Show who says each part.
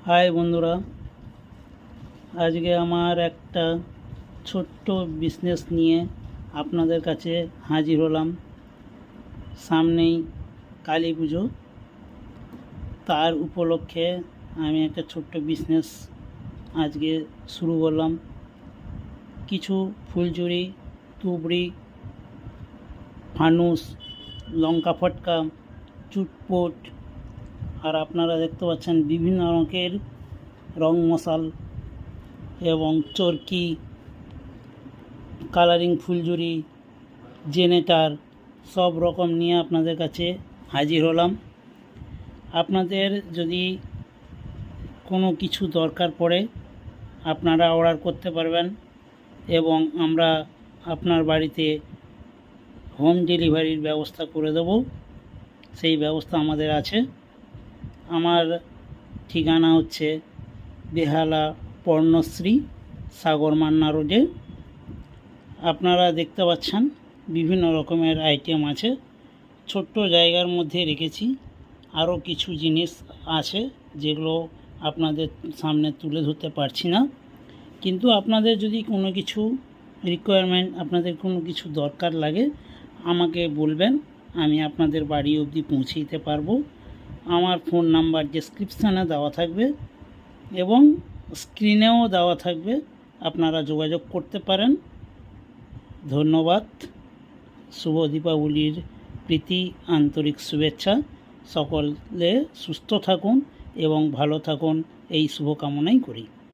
Speaker 1: High বন্ধুরা, আজকে আমার একটা ছোট্ট বিজনেস নিয়ে আপনাদের কাছে হাজির হলাম। সামনেই কালী পুজো, তার উপলক্ষে আমি একটা ছোট্ট বিজনেস আজকে শুরু করলাম। কিছু ফুলঝুরি, তুবড়ি, ফানুস, লঙ্কা ফটকা, চুটপট, আর আপনারা দেখতে পাচ্ছেন বিভিন্ন রঙের রং মশাল এবং চরকি, কালারিং ফুলঝুরি, জেনেটার সব রকম নিয়ে আপনাদের কাছে হাজির হলাম। আপনাদের যদি কোনো কিছু দরকার পড়ে আপনারা অর্ডার করতে পারবেন এবং আমরা আপনার বাড়িতে হোম ডেলিভারির ব্যবস্থা করে দেব। সেই ব্যবস্থা আমাদের আছে। আমার ঠিকানা হচ্ছে বেহালা পর্ণশ্রী, সাগর মান্না রোডে। আপনারা দেখতে পাচ্ছেন বিভিন্ন রকমের আইটেম আছে। ছোট্ট জায়গার মধ্যে রেখেছি। আরও কিছু জিনিস আছে যেগুলো আপনাদের সামনে তুলে ধরতে পারছি না, কিন্তু আপনাদের যদি কোনো কিছু রিকোয়ারমেন্ট, আপনাদের কোনো কিছু দরকার লাগে আমাকে বলবেন, আমি আপনাদের বাড়ি অবধি পৌঁছে দিতে পারবো। আমার ফোন নাম্বার ডেসক্রিপশানে দেওয়া থাকবে এবং স্ক্রিনেও দেওয়া থাকবে, আপনারা যোগাযোগ করতে পারেন। ধন্যবাদ। শুভ দীপাবলির প্রীতি আন্তরিক শুভেচ্ছা। সকলে সুস্থ থাকুন এবং ভালো থাকুন, এই শুভকামনাই করি।